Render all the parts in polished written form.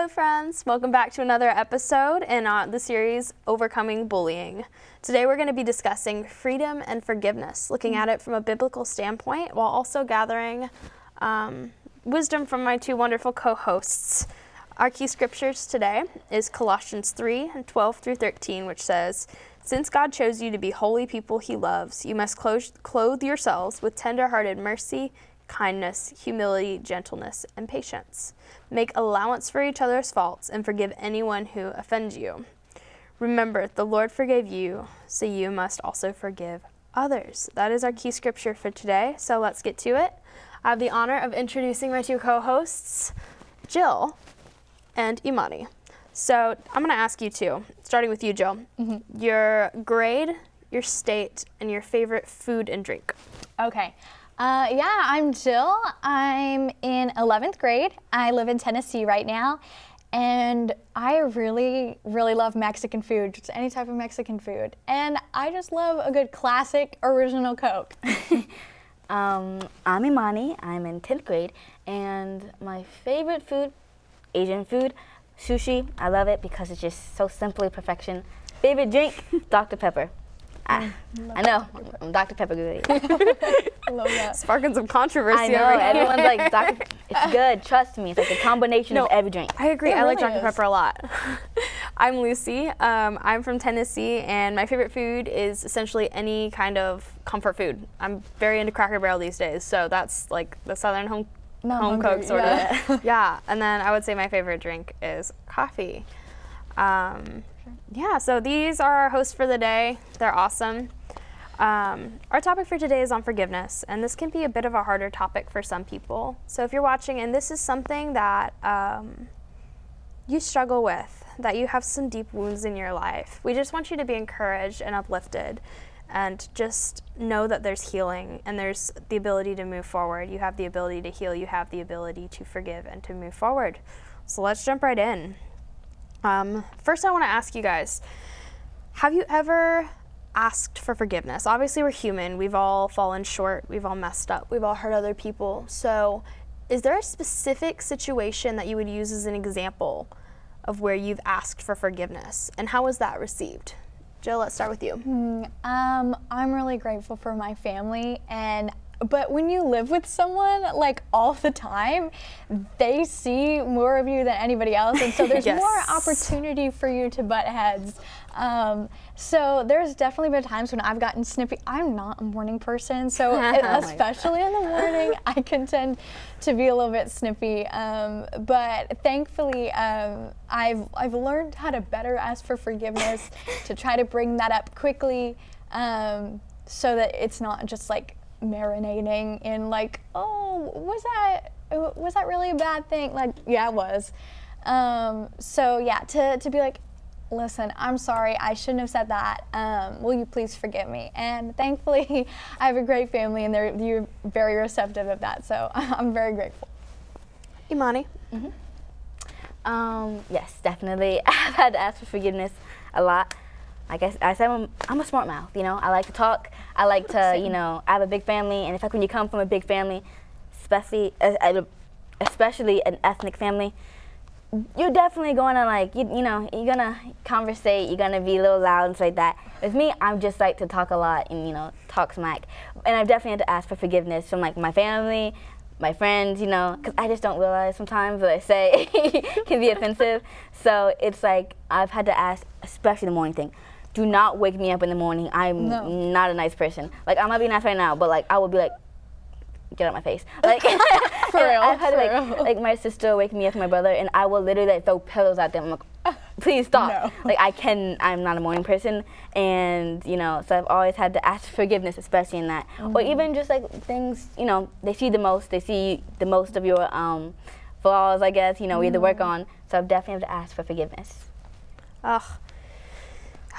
Hello friends, welcome back to another episode in the series Overcoming Bullying. Today we're going to be discussing freedom and forgiveness, looking at it from a biblical standpoint while also gathering wisdom from my two wonderful co-hosts. Our key scriptures today is Colossians 3:12-13, which says, "Since God chose you to be holy people he loves, you must clothe yourselves with tender-hearted mercy, kindness, humility, gentleness, and patience. Make allowance for each other's faults and forgive anyone who offends you. Remember, the Lord forgave you, so you must also forgive others." That is our key scripture for today, so let's get to it. I have the honor of introducing my two co-hosts, Jill and Imani. So I'm going to ask you two, starting with you, Jill, your grade, your state, and your favorite food and drink. Okay. I'm Jill. I'm in 11th grade. I live in Tennessee right now, and I really, really love Mexican food, just any type of Mexican food. And I just love a good classic original Coke. I'm Imani. I'm in 10th grade, and my favorite food, Asian food, sushi. I love it because it's just so simply perfection. Favorite drink, Dr. Pepper. I know, I'm Dr. Pepper good. Love that. Sparking some controversy I know, over here. everyone's like, it's good, trust me. It's like a combination of every drink. I agree. It I like really Dr. is. Pepper a lot. I'm Lucy. I'm from Tennessee, and my favorite food is essentially any kind of comfort food. I'm very into Cracker Barrel these days, so that's like the Southern home cook sort of. Yeah, and then I would say my favorite drink is coffee. So these are our hosts for the day. They're awesome. Our topic for today is on forgiveness, and this can be a bit of a harder topic for some people. So if you're watching and this is something that you struggle with, that you have some deep wounds in your life, we just want you to be encouraged and uplifted and just know that there's healing and there's the ability to move forward. You have the ability to heal. You have the ability to forgive and to move forward. So let's jump right in. First, I want to ask you guys, have you ever asked for forgiveness? Obviously, we're human. We've all fallen short. We've all messed up. We've all hurt other people. So is there a specific situation that you would use as an example of where you've asked for forgiveness? And how was that received? Jill, let's start with you. I'm really grateful for my family, but when you live with someone like all the time, they see more of you than anybody else, and so there's Yes. more opportunity for you to butt heads. So there's definitely been times when I've gotten snippy. I'm not a morning person, so especially in the morning, I can tend to be a little bit snippy. But thankfully, I've learned how to better ask for forgiveness, to try to bring that up quickly, so that it's not just like marinating in like, oh, was that really a bad thing? Like, yeah, it was. To be like, listen, I'm sorry, I shouldn't have said that. Will you please forgive me? And thankfully, I have a great family, and you're very receptive of that. So I'm very grateful. Imani? Yes, definitely. I've had to ask for forgiveness a lot. Like I said, I'm a smart mouth, you know. I like to talk. I like to, I have a big family, and in fact, when you come from a big family, especially an ethnic family, you're definitely going to you're gonna conversate, you're gonna be a little loud and stuff like that. With me, I'm just like to talk a lot and talk smack, and I've definitely had to ask for forgiveness from like my family, my friends, because I just don't realize sometimes what I say can be offensive. So it's like I've had to ask, especially the morning thing. Do not wake me up in the morning. I'm not a nice person. Like, I might be nice right now, but like I would be like, get out my face. Like, For real. I've had like my sister wake me up and my brother, and I will literally like throw pillows at them. I'm like, please stop. No. Like I'm not a morning person, and so I've always had to ask forgiveness, especially in that, or even just like things. They see the most of your flaws, I guess. We have to work on. So I've definitely have to ask for forgiveness.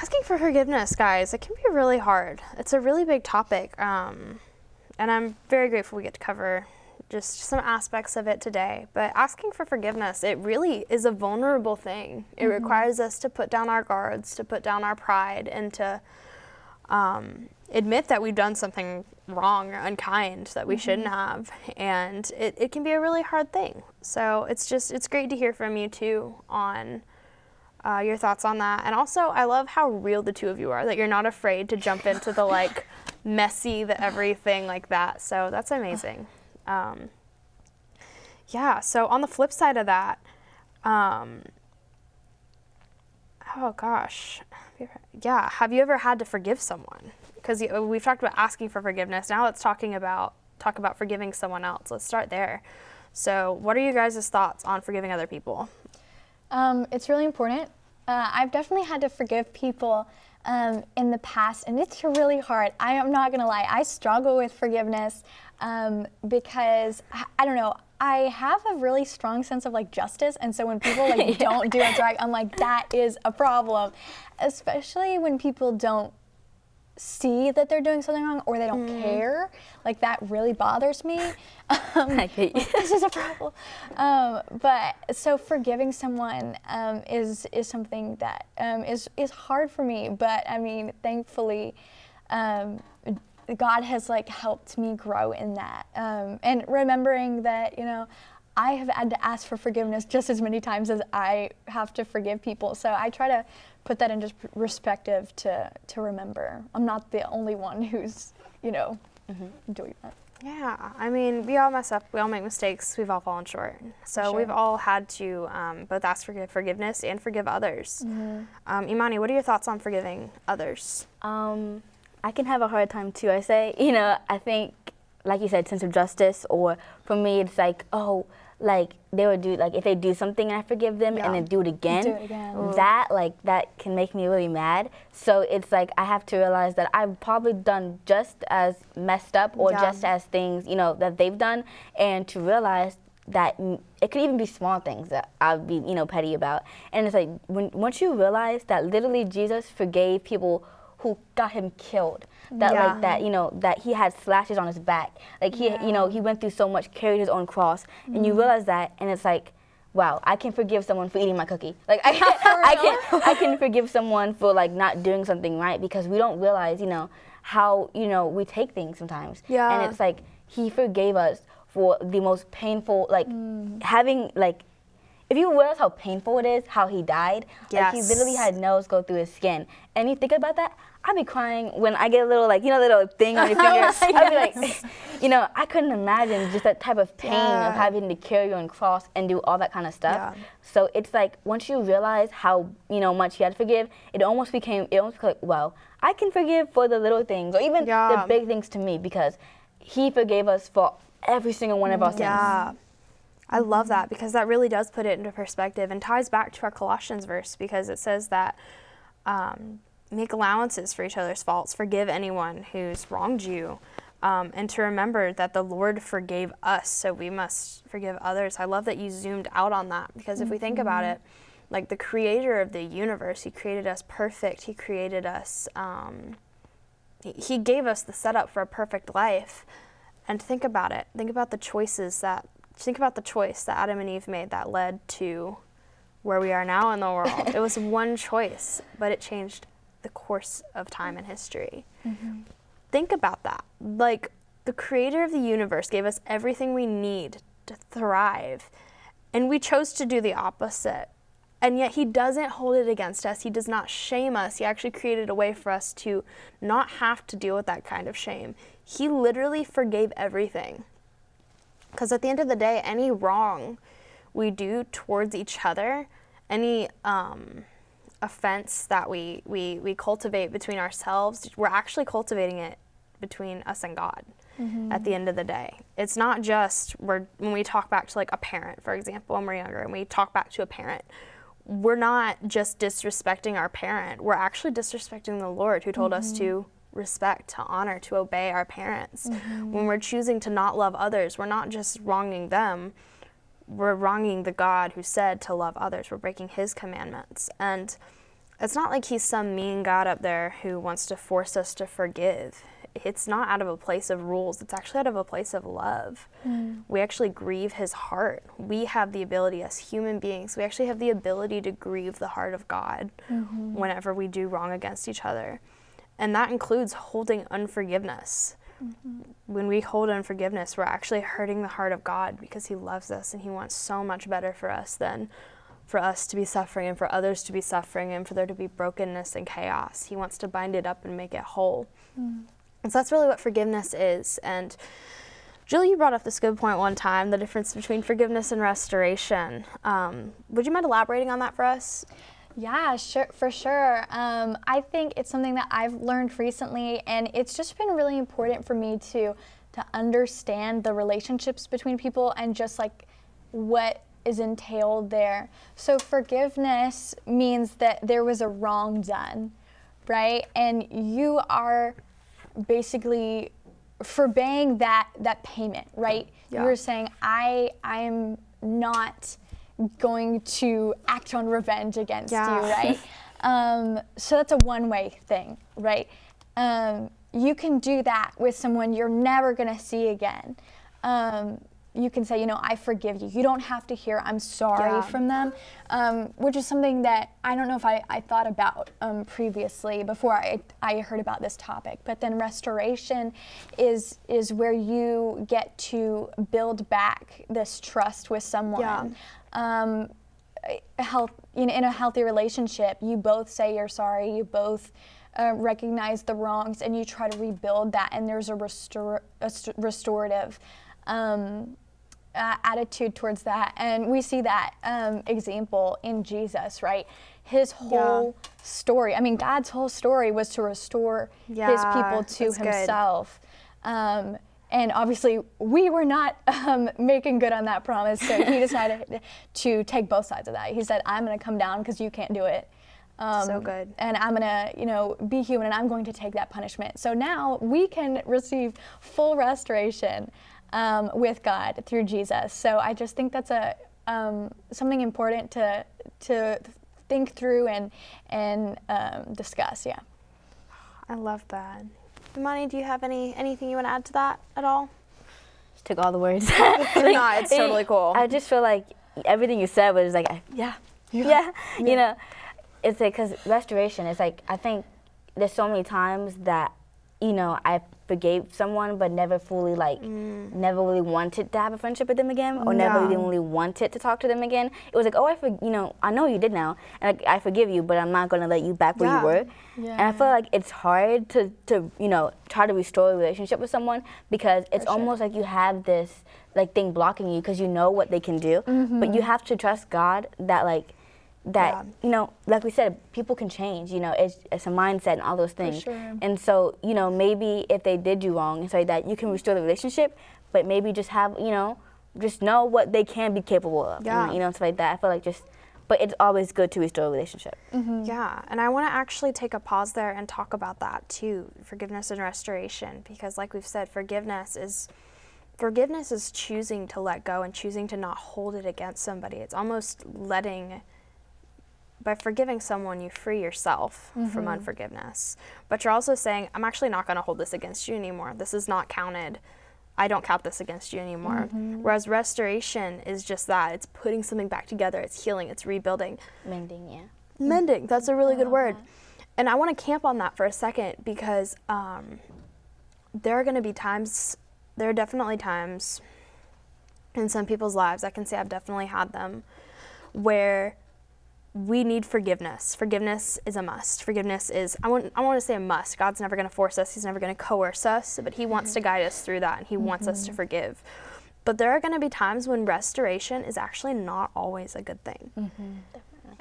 Asking for forgiveness, guys, it can be really hard. It's a really big topic, and I'm very grateful we get to cover just some aspects of it today. But asking for forgiveness, it really is a vulnerable thing. It requires us to put down our guards, to put down our pride, and to admit that we've done something wrong or unkind that we shouldn't have, and it can be a really hard thing. So it's great to hear from you too on your thoughts on that. And also, I love how real the two of you are, that you're not afraid to jump into the like messy, the everything like that. So that's amazing. Yeah, so on the flip side of that, oh gosh, yeah, have you ever had to forgive someone? Because we've talked about asking for forgiveness. Now let's talk about forgiving someone else. Let's start there. So what are you guys' thoughts on forgiving other people? It's really important. I've definitely had to forgive people in the past, and it's really hard. I am not gonna lie, I struggle with forgiveness because I don't know, I have a really strong sense of like justice, and so when people like don't do what's right, I'm like, that is a problem. Especially when people don't see that they're doing something wrong or they don't care, like that really bothers me. I hate you. This is a problem. But so forgiving someone is something that is hard for me. But I mean, thankfully, God has like helped me grow in that, and remembering that, you know, I have had to ask for forgiveness just as many times as I have to forgive people. So I try to put that into perspective to remember I'm not the only one who's, you know, doing that. Yeah, I mean, we all mess up, we all make mistakes, we've all fallen short. So we've all had to both ask for forgiveness and forgive others. Imani, what are your thoughts on forgiving others? I can have a hard time too. I say, you know, I think, like you said, sense of justice, or for me, it's like, oh, like they would do, like if they do something and I forgive them and then do it again, that can make me really mad. So it's like I have to realize that I've probably done just as messed up or just as things, you know, that they've done, and to realize that it could even be small things that I'll be, you know, petty about. And it's like once you realize that literally Jesus forgave people who got him killed, that like that, you know, that he had slashes on his back, like he, you know, he went through so much, carried his own cross, and you realize that, and it's like, wow, I can forgive someone for eating my cookie. Like I can forgive someone for like not doing something right, because we don't realize, you know, how, you know, we take things sometimes. And it's like he forgave us for the most painful, like having like, if you realize how painful it is, how he died, like he literally had nails go through his skin. And you think about that, I'd be crying when I get a little, like, you know, little thing on your finger. I'd be like, you know, I couldn't imagine just that type of pain of having to carry your own cross and do all that kind of stuff. So it's like, once you realize how, you know, much you had to forgive, it almost became like, well, I can forgive for the little things, or even the big things to me, because he forgave us for every single one of our sins. I love that, because that really does put it into perspective and ties back to our Colossians verse, because it says that make allowances for each other's faults, forgive anyone who's wronged you, and to remember that the Lord forgave us, so we must forgive others. I love that you zoomed out on that, because if we think about it, like the creator of the universe, he created us perfect, he created us, he gave us the setup for a perfect life. And think about it, think about the choice that Adam and Eve made that led to where we are now in the world. It was one choice, but it changed the course of time and history. Think about that. Like, the creator of the universe gave us everything we need to thrive, and we chose to do the opposite. And yet he doesn't hold it against us. He does not shame us. He actually created a way for us to not have to deal with that kind of shame. He literally forgave everything. Because at the end of the day, any wrong we do towards each other, any offense that we cultivate between ourselves, we're actually cultivating it between us and God at the end of the day. It's not just when we talk back to like a parent, for example, when we're younger, and we talk back to a parent, we're not just disrespecting our parent, we're actually disrespecting the Lord, who told us to respect, to honor, to obey our parents. When we're choosing to not love others, we're not just wronging them, we're wronging the God who said to love others. We're breaking his commandments. And it's not like he's some mean God up there who wants to force us to forgive. It's not out of a place of rules, it's actually out of a place of love. We actually grieve his heart. We have the ability as human beings, we actually have the ability to grieve the heart of God whenever we do wrong against each other. And that includes holding unforgiveness. When we hold unforgiveness, we're actually hurting the heart of God, because he loves us and he wants so much better for us than for us to be suffering and for others to be suffering and for there to be brokenness and chaos. He wants to bind it up and make it whole. And so that's really what forgiveness is. And Julie, you brought up this good point one time, the difference between forgiveness and restoration. Would you mind elaborating on that for us? Yeah, sure, for sure. I think it's something that I've learned recently, and it's just been really important for me to understand the relationships between people and just like what is entailed there. So forgiveness means that there was a wrong done, right? And you are basically forbaying that payment, right? Yeah. You're saying, I'm not going to act on revenge against you, right? So that's a one-way thing, right? You can do that with someone you're never gonna see again. You can say, I forgive you. You don't have to hear I'm sorry from them, which is something that I don't know if I thought about previously before I heard about this topic. But then restoration is where you get to build back this trust with someone. In a healthy relationship, you both say you're sorry, you both recognize the wrongs, and you try to rebuild that, and there's a restorative attitude towards that. And we see that example in Jesus, right? His whole story, God's whole story was to restore his people to himself. And obviously, we were not making good on that promise, so he decided to take both sides of that. He said, I'm going to come down because you can't do it. So good. And I'm going to, be human, and I'm going to take that punishment. So now we can receive full restoration with God through Jesus. So I just think that's something important to think through and discuss, yeah. I love that. Imani, do you have anything you want to add to that at all? Just took all the words. No, it's totally cool. I just feel like everything you said was like, yeah. It's like, because restoration is like, I think there's so many times that, I forgave someone but never fully never really wanted to have a friendship with them again, or never really wanted to talk to them again. It was like, oh, I know you did now, and I forgive you, but I'm not going to let you back where you were. Yeah. And I feel like it's hard to try to restore a relationship with someone, because it's almost like you have this thing blocking you, because you know what they can do, but you have to trust God that like we said, people can change, it's a mindset and all those things. For sure. And so, maybe if they did you wrong and so that you can restore the relationship, but maybe just have, just know what they can be capable of. Yeah. And, stuff like that. I feel like but it's always good to restore a relationship. Mm-hmm. Yeah, and I want to actually take a pause there and talk about that too, forgiveness and restoration, because like we've said, forgiveness is choosing to let go and choosing to not hold it against somebody. It's almost by forgiving someone, you free yourself from unforgiveness. But you're also saying, I'm actually not going to hold this against you anymore. This is not counted. I don't count this against you anymore. Whereas restoration is just that. It's putting something back together. It's healing. It's rebuilding. Mending, yeah. Mending. That's a really good word. And I want to camp on that for a second, because there are definitely times in some people's lives, I can say I've definitely had them, where we need forgiveness. Forgiveness is a must. Forgiveness is, I want to say a must. God's never going to force us. He's never going to coerce us, but he wants to guide us through that, and he wants us to forgive. But there are going to be times when restoration is actually not always a good thing.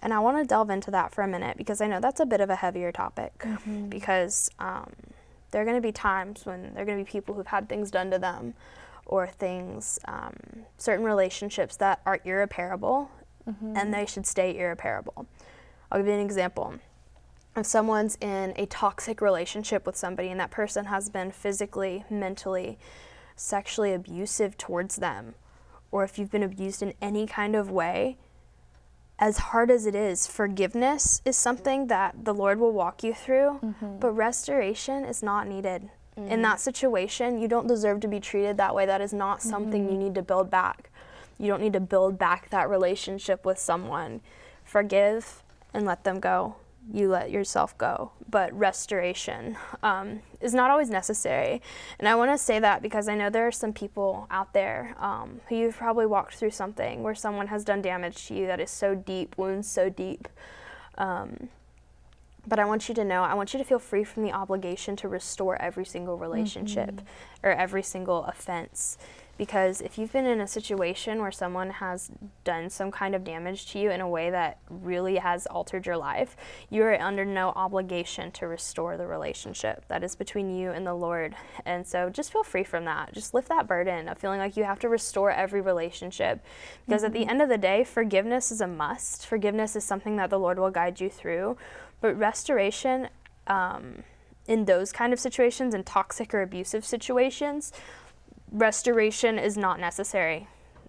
And I want to delve into that for a minute, because I know that's a bit of a heavier topic, because there are going to be times when there are going to be people who've had things done to them, or things, certain relationships that are irreparable, and they should stay irreparable. I'll give you an example. If someone's in a toxic relationship with somebody and that person has been physically, mentally, sexually abusive towards them, or if you've been abused in any kind of way, as hard as it is, forgiveness is something that the Lord will walk you through, but restoration is not needed. In that situation, you don't deserve to be treated that way. That is not something you need to build back. You don't need to build back that relationship with someone. Forgive and let them go. you let yourself go, but restoration is not always necessary. And I want to say that because I know there are some people out there who you've probably walked through something where someone has done damage to you that is so deep, wounds so deep. But I want you to know, I want you to feel free from the obligation to restore every single relationship or every single offense. Because if you've been in a situation where someone has done some kind of damage to you in a way that really has altered your life, you are under no obligation to restore the relationship that is between you and the Lord. And so just feel free from that. Just lift that burden of feeling like you have to restore every relationship. Because at the end of the day, forgiveness is a must. Forgiveness is something that the Lord will guide you through. But restoration in those kind of situations, in toxic or abusive situations, restoration is not necessary.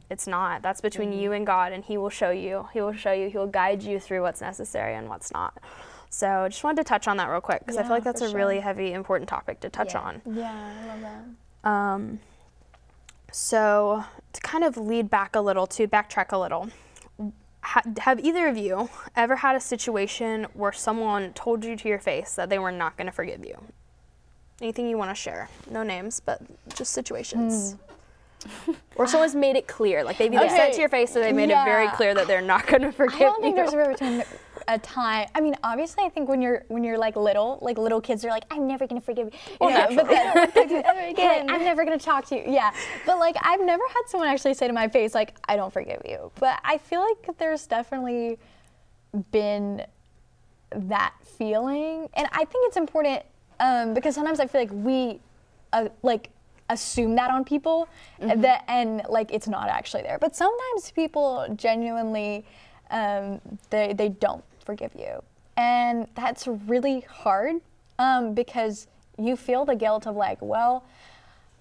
It's not. That's between you and God, and He will show you. He will show you. He will guide you through what's necessary and what's not. So just wanted to touch on that real quick because I feel like that's a really heavy, important topic to touch on. Yeah, I love that. So to kind of lead back a little, to backtrack a little, have either of you ever had a situation where someone told you to your face that they were not going to forgive you? Anything you want to share? No names, but just situations. Or someone's made it clear, like they've either said to your face or they made it very clear that they're not going to forgive you. I don't think there's ever been a time. I mean, obviously, I think when you're like little kids are like, I'm never going to forgive you. Well, but then, I'm never going to talk to you. Yeah, but like I've never had someone actually say to my face like, I don't forgive you. But I feel like there's definitely been that feeling, and I think it's important. Because sometimes I feel like we assume that on people that and like it's not actually there. But sometimes people genuinely they don't forgive you, and that's really hard because you feel the guilt of like, well,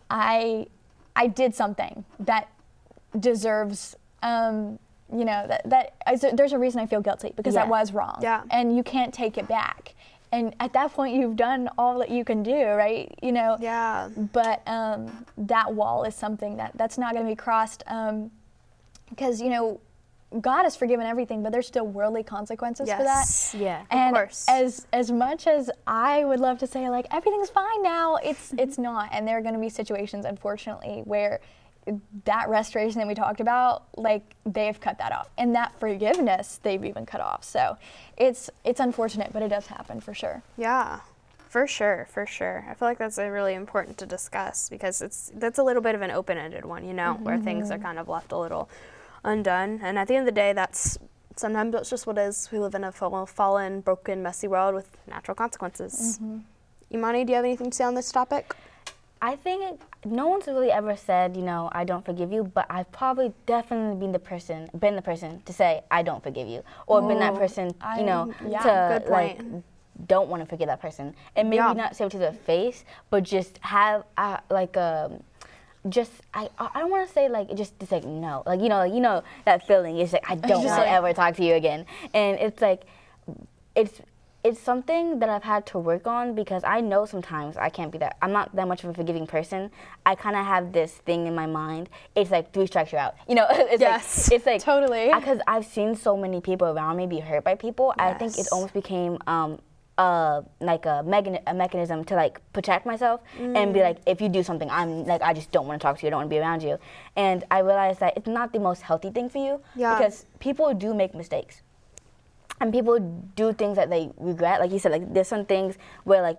I did something that deserves there's a reason I feel guilty because that was wrong, and you can't take it back. And at that point, you've done all that you can do, right? Yeah. But that wall is something that's not going to be crossed because, God has forgiven everything, but there's still worldly consequences for that. Yeah, and of course. As much as I would love to say, like, everything's fine now, it's not. And there are going to be situations, unfortunately, where that restoration that we talked about, like they've cut that off, and that forgiveness they've even cut off. So it's unfortunate, but it does happen for sure. Yeah, for sure. I feel like that's really important to discuss because that's a little bit of an open-ended one, where things are kind of left a little undone. And at the end of the day, sometimes that's just what it is. We live in a fallen, broken, messy world with natural consequences. Imani, do you have anything to say on this topic? I think no one's really ever said, I don't forgive you, but I've probably definitely been the person to say, I don't forgive you, or been that person, to like, don't want to forgive that person. And maybe not say it to their face, but just have I don't want to say like, just to say no, like, that feeling is like, I don't want to ever talk to you again. And it's like, it's something that I've had to work on because I know sometimes I can't be that. I'm not that much of a forgiving person. I kind of have this thing in my mind. It's like 3 strikes you're out. It's like totally. Because I've seen so many people around me be hurt by people. Yes. I think it almost became like a mechanism to like protect myself and be like, if you do something, I'm like, I just don't want to talk to you. I don't want to be around you. And I realized that it's not the most healthy thing for you because people do make mistakes. And people do things that they regret. Like you said, like there's some things where like,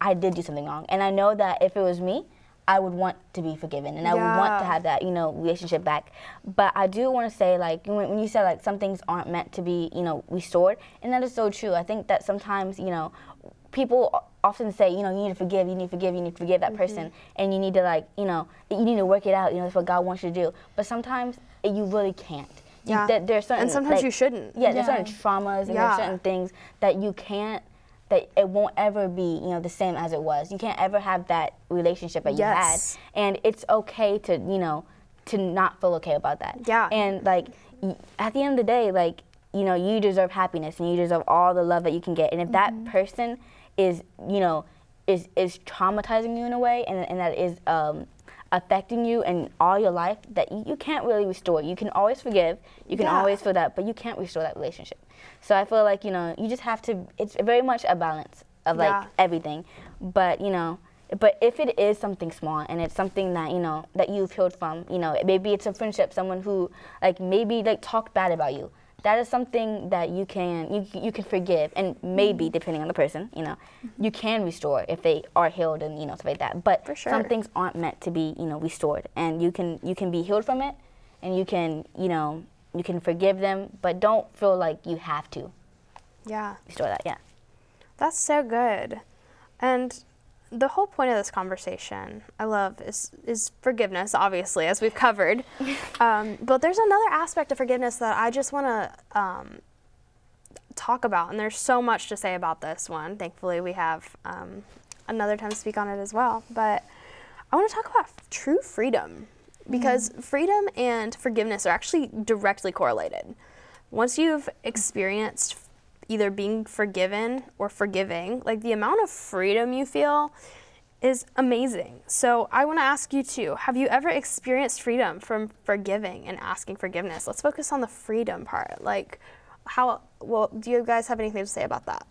I did do something wrong. And I know that if it was me, I would want to be forgiven and I would want to have that, relationship back. But I do want to say, like, when you said like some things aren't meant to be, restored, and that is so true. I think that sometimes, people often say, you need to forgive that person, and you need to like, you need to work it out, that's what God wants you to do. But sometimes you really can't. There's certain, and sometimes you shouldn't. There's certain traumas and there's certain things that you can't, that it won't ever be, the same as it was. You can't ever have that relationship that you had. And it's okay to, to not feel okay about that. Yeah. And like, at the end of the day, like, you deserve happiness and you deserve all the love that you can get. And if that person is, is traumatizing you in a way and that is affecting you in all your life that you can't really restore. You can always forgive, you can always feel that, but you can't restore that relationship. So I feel like, you just have to, it's very much a balance of like everything. But, but if it is something small and it's something that, that you've healed from, maybe it's a friendship, someone who like maybe like talked bad about you. That is something that you can forgive, and maybe depending on the person, you can restore if they are healed and stuff like that. But some things aren't meant to be restored, and you can be healed from it, and you can forgive them, but don't feel like you have to. Restore that. Yeah. That's so good, and the whole point of this conversation, I love, is forgiveness, obviously, as we've covered. But there's another aspect of forgiveness that I just want to talk about, and there's so much to say about this one. Thankfully, we have another time to speak on it as well. But I want to talk about true freedom, because freedom and forgiveness are actually directly correlated. Once you've experienced either being forgiven or forgiving, like the amount of freedom you feel is amazing. So I want to ask you too, have you ever experienced freedom from forgiving and asking forgiveness? Let's focus on the freedom part. Like do you guys have anything to say about that?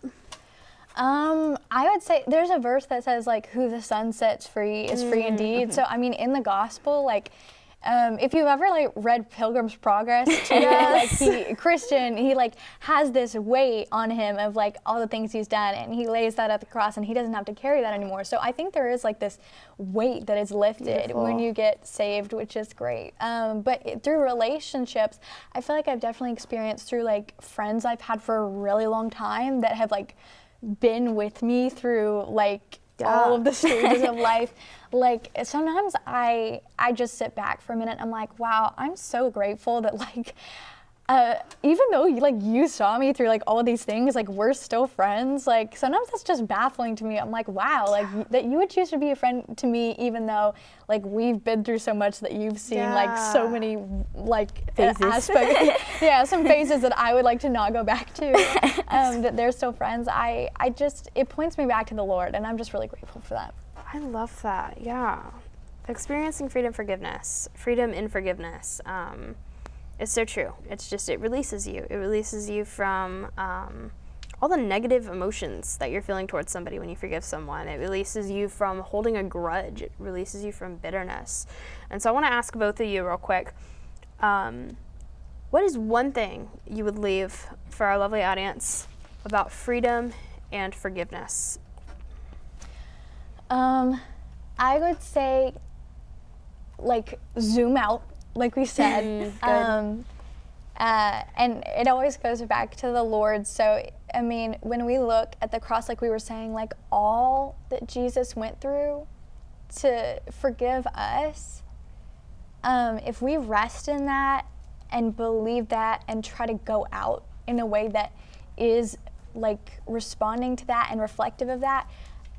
I would say there's a verse that says like, who the Son sets free is free indeed. So I mean, in the gospel, like, if you've ever like read Pilgrim's Progress, Christian, he like has this weight on him of like all the things he's done, and he lays that at the cross, and he doesn't have to carry that anymore. So I think there is like this weight that is lifted when you get saved, which is great. But through relationships, I feel like I've definitely experienced through like friends I've had for a really long time that have like been with me through like all of the stages of life. Like sometimes I just sit back for a minute and I'm like, wow, I'm so grateful that like even though you saw me through like all of these things, like we're still friends. Like sometimes that's just baffling to me. I'm like, wow, like that you would choose to be a friend to me even though like we've been through so much, that you've seen like so many like aspects. Some phases that I would like to not go back to. That they're still friends. I just, it points me back to the Lord, and I'm just really grateful for that. I love that. Yeah. Experiencing freedom in forgiveness. It's so true. It's just, it releases you. It releases you from all the negative emotions that you're feeling towards somebody when you forgive someone. It releases you from holding a grudge. It releases you from bitterness. And so I want to ask both of you real quick, what is one thing you would leave for our lovely audience about freedom and forgiveness? I would say, like, zoom out, like we said. And it always goes back to the Lord. So, I mean, when we look at the cross, like we were saying, like all that Jesus went through to forgive us, if we rest in that and believe that and try to go out in a way that is like responding to that and reflective of that,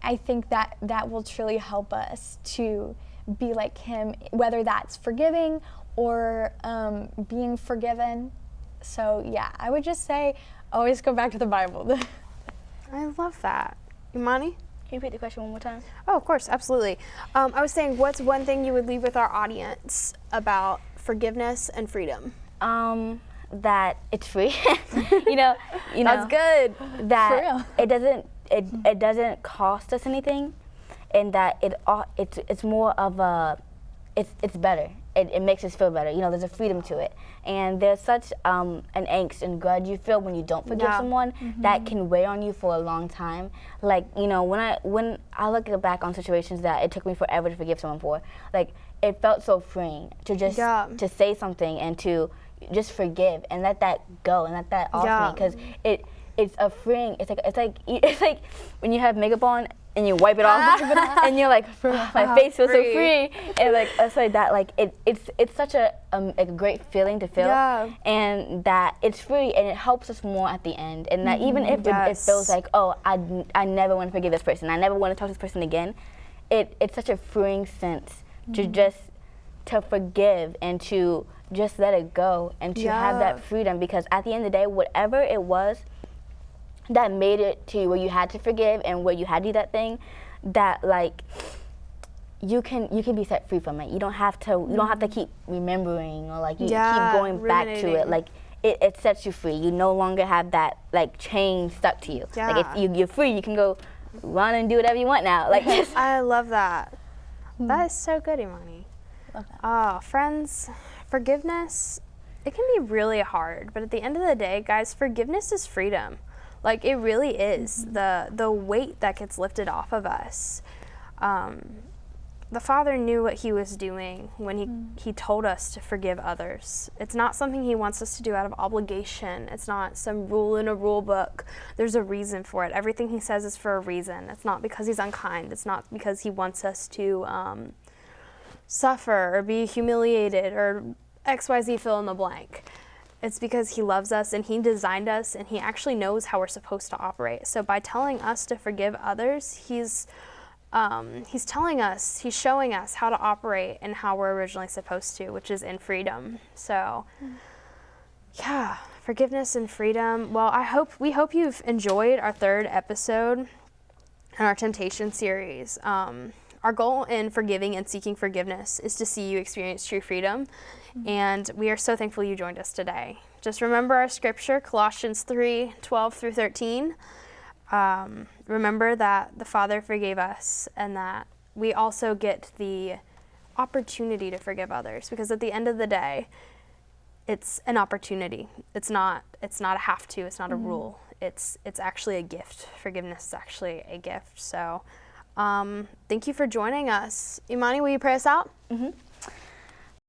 I think that will truly help us to be like him, whether that's forgiving or being forgiven. So yeah, I would just say always go back to the Bible. I love that. Imani? Can you repeat the question one more time? Oh, of course, absolutely. I was saying, what's one thing you would leave with our audience about forgiveness and freedom? That it's free. That's good. That For real. it doesn't cost us anything, and that it's more of a it's better. It makes us feel better. There's a freedom to it, and there's such an angst and grudge you feel when you don't forgive someone that can weigh on you for a long time. Like when I look back on situations that it took me forever to forgive someone for, like it felt so freeing to just to say something and to just forgive and let that go and let that off me, because it's a freeing. It's like when you have makeup on and you wipe it off and you're like, my face feels so free, and like it's like that. Like it's such a great feeling to feel, and that it's free and it helps us more at the end. And that even if it feels like, oh, I never want to forgive this person, I never want to talk to this person again, it's such a freeing sense to forgive and to just let it go and to have that freedom, because at the end of the day, whatever it was that made it to where you had to forgive and where you had to do that thing, that like you can be set free from it. You don't have to keep remembering or like you keep going back to ruminating. it. Like it sets you free. You no longer have that like chain stuck to you. Yeah. Like if you're free, you can go run and do whatever you want now. Like just I love that. That is so good, Imani. Love that. Oh, friends, forgiveness, it can be really hard, but at the end of the day, guys, forgiveness is freedom. Like, it really is. The weight that gets lifted off of us. The Father knew what he was doing when he told us to forgive others. It's not something he wants us to do out of obligation. It's not some rule in a rule book. There's a reason for it. Everything he says is for a reason. It's not because he's unkind. It's not because he wants us to suffer or be humiliated or XYZ fill in the blank. It's because he loves us and he designed us and he actually knows how we're supposed to operate. So by telling us to forgive others, he's telling us, he's showing us how to operate and how we're originally supposed to, which is in freedom. So, yeah, forgiveness and freedom. Well, we hope you've enjoyed our third episode in our temptation series. Our goal in forgiving and seeking forgiveness is to see you experience true freedom, and we are so thankful you joined us today. Just remember our scripture, Colossians 3:12-13. Remember that the Father forgave us and that we also get the opportunity to forgive others, because at the end of the day, it's an opportunity. It's not a have to, it's not a rule. It's actually a gift. Forgiveness is actually a gift. So thank you for joining us. Imani, will you pray us out? Mm-hmm.